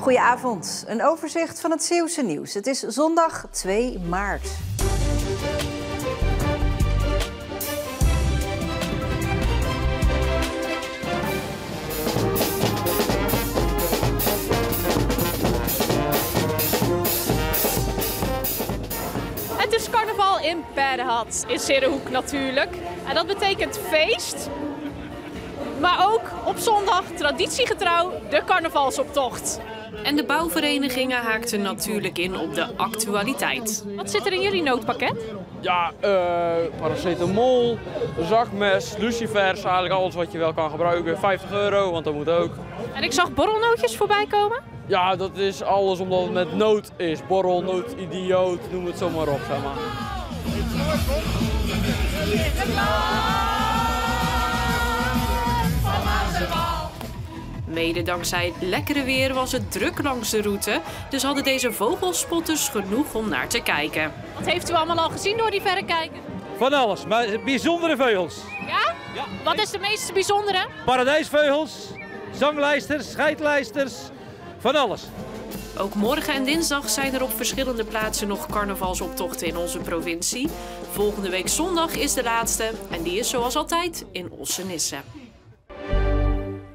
Goedenavond, een overzicht van het Zeeuwse nieuws. Het is zondag 2 maart. Het is carnaval in Paardenhad, in Zeerenhoek natuurlijk. En dat betekent feest, maar ook op zondag traditiegetrouw de carnavalsoptocht. En de bouwverenigingen haakten natuurlijk in op de actualiteit. Wat zit er in jullie noodpakket? Ja, paracetamol, zakmes, lucifers, eigenlijk alles wat je wel kan gebruiken. €50, want dat moet ook. En ik zag borrelnootjes voorbij komen. Ja, dat is alles omdat het met noot is. Borrel, noot, idioot, noem het zo maar op, zeg maar. Mede dankzij het lekkere weer was het druk langs de route, dus hadden deze vogelspotters genoeg om naar te kijken. Wat heeft u allemaal al gezien door die verrekijker? Van alles, maar bijzondere vogels. Ja? Ja. Wat is de meest bijzondere? Paradijsvogels, zanglijsters, scheidlijsters, van alles. Ook morgen en dinsdag zijn er op verschillende plaatsen nog carnavalsoptochten in onze provincie. Volgende week zondag is de laatste en die is zoals altijd in Ossenisse.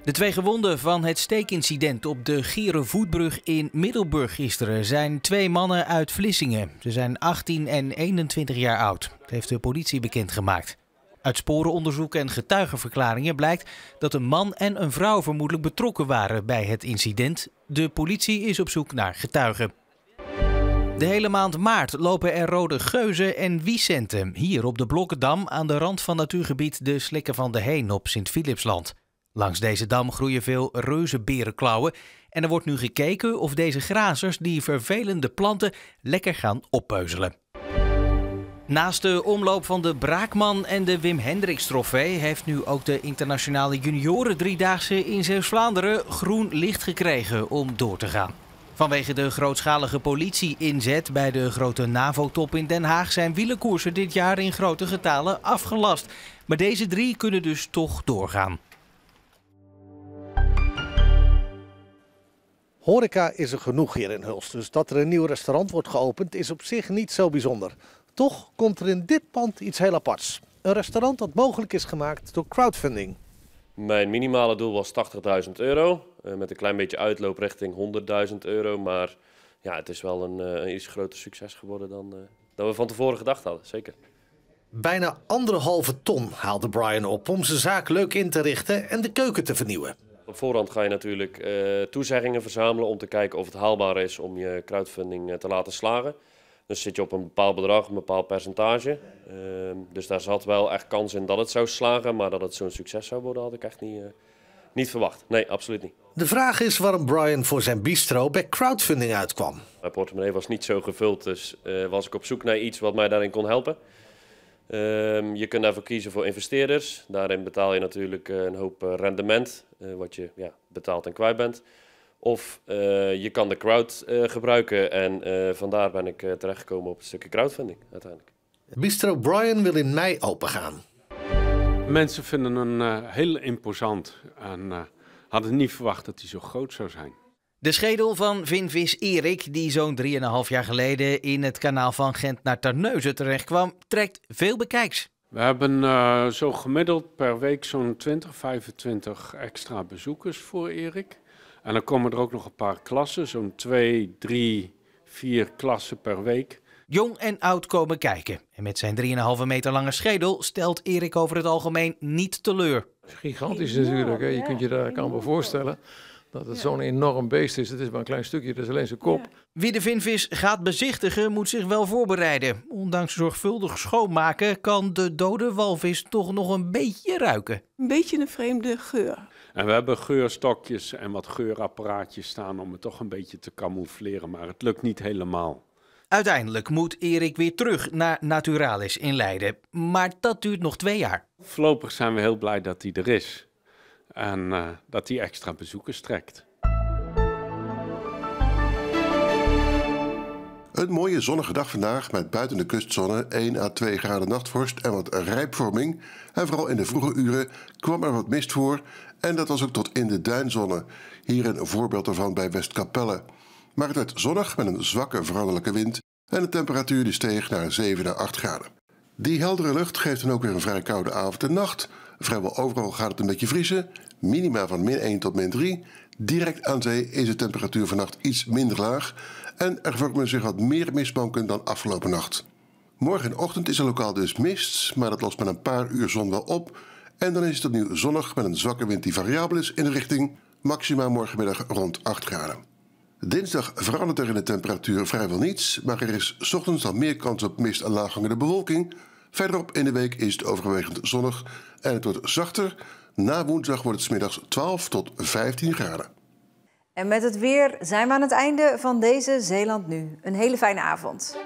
De 2 gewonden van het steekincident op de Gierenvoetbrug in Middelburg gisteren zijn 2 mannen uit Vlissingen. Ze zijn 18 en 21 jaar oud. Dat heeft de politie bekendgemaakt. Uit sporenonderzoek en getuigenverklaringen blijkt dat een man en een vrouw vermoedelijk betrokken waren bij het incident. De politie is op zoek naar getuigen. De hele maand maart lopen er rode geuzen en wiesenten hier op de Blokkendam aan de rand van natuurgebied de Slikken van de Heen op Sint-Philipsland. Langs deze dam groeien veel reuzenberenklauwen en er wordt nu gekeken of deze grazers die vervelende planten lekker gaan oppeuzelen. Naast de omloop van de Braakman en de Wim Hendricks trofee heeft nu ook de internationale junioren driedaagse in Zeeuws-Vlaanderen groen licht gekregen om door te gaan. Vanwege de grootschalige politie-inzet bij de grote NAVO-top in Den Haag zijn wielerkoersen dit jaar in grote getalen afgelast. Maar deze 3 kunnen dus toch doorgaan. Horeca is er genoeg hier in Hulst, dus dat er een nieuw restaurant wordt geopend is op zich niet zo bijzonder. Toch komt er in dit pand iets heel aparts. Een restaurant dat mogelijk is gemaakt door crowdfunding. Mijn minimale doel was €80.000, met een klein beetje uitloop richting €100.000. Maar ja, het is wel een iets groter succes geworden dan we van tevoren gedacht hadden, zeker. Bijna 1,5 ton haalde Brian op om zijn zaak leuk in te richten en de keuken te vernieuwen. Op voorhand ga je natuurlijk toezeggingen verzamelen om te kijken of het haalbaar is om je crowdfunding te laten slagen. Dus zit je op een bepaald bedrag, een bepaald percentage. Dus daar zat wel echt kans in dat het zou slagen, maar dat het zo'n succes zou worden had ik echt niet verwacht. Nee, absoluut niet. De vraag is waarom Brian voor zijn bistro bij crowdfunding uitkwam. Mijn portemonnee was niet zo gevuld, dus was ik op zoek naar iets wat mij daarin kon helpen. Je kunt daarvoor kiezen voor investeerders. Daarin betaal je natuurlijk een hoop rendement, wat je betaalt en kwijt bent. Of je kan de crowd gebruiken en vandaar ben ik terechtgekomen op het stukje crowdfunding uiteindelijk. Bistro Brian wil in mei opengaan. Mensen vinden hem heel imposant en hadden niet verwacht dat hij zo groot zou zijn. De schedel van vinvis Erik, die zo'n 3,5 jaar geleden in het kanaal van Gent naar Terneuzen terechtkwam, trekt veel bekijks. We hebben zo gemiddeld per week zo'n 20, 25 extra bezoekers voor Erik. En dan komen er ook nog een paar klassen, zo'n 2, 3, 4 klassen per week. Jong en oud komen kijken. En met zijn 3,5 meter lange schedel stelt Erik over het algemeen niet teleur. Het is gigantisch natuurlijk. Hè. Je kunt je daar kan me voorstellen dat het zo'n enorm beest is. Het is maar een klein stukje, dat is alleen zijn kop. Wie de vinvis gaat bezichtigen moet zich wel voorbereiden. Ondanks zorgvuldig schoonmaken kan de dode walvis toch nog een beetje ruiken. Een beetje een vreemde geur. En we hebben geurstokjes en wat geurapparaatjes staan om het toch een beetje te camoufleren, maar het lukt niet helemaal. Uiteindelijk moet Erik weer terug naar Naturalis in Leiden. Maar dat duurt nog 2 jaar. Voorlopig zijn we heel blij dat hij er is. En dat hij extra bezoekers trekt. Een mooie zonnige dag vandaag met buiten de kustzone 1 à 2 graden nachtvorst en wat rijpvorming. En vooral in de vroege uren kwam er wat mist voor en dat was ook tot in de duinzone. Hier een voorbeeld ervan bij Westkapelle. Maar het werd zonnig met een zwakke veranderlijke wind en de temperatuur die steeg naar 7 à 8 graden. Die heldere lucht geeft dan ook weer een vrij koude avond en nacht. Vrijwel overal gaat het een beetje vriezen, minima van -1 tot -3. Direct aan zee is de temperatuur vannacht iets minder laag en er vormen zich wat meer mistbanken dan afgelopen nacht. Morgenochtend is er lokaal dus mist, maar dat lost met een paar uur zon wel op. En dan is het opnieuw zonnig met een zwakke wind die variabel is in de richting, maxima morgenmiddag rond 8 graden. Dinsdag verandert er in de temperatuur vrijwel niets, maar er is 's ochtends dan meer kans op mist en laaghangende bewolking. Verderop in de week is het overwegend zonnig en het wordt zachter. Na woensdag wordt het 's middags 12 tot 15 graden. En met het weer zijn we aan het einde van deze Zeeland Nu. Een hele fijne avond.